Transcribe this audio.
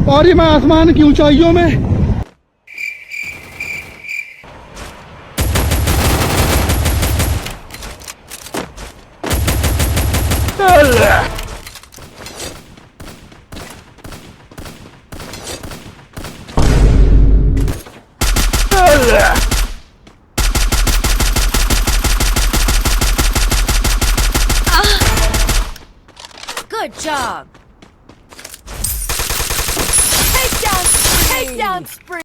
और ये मैं आसमान की ऊंचाइयों में Good job. Takedown spree. Takedown spree.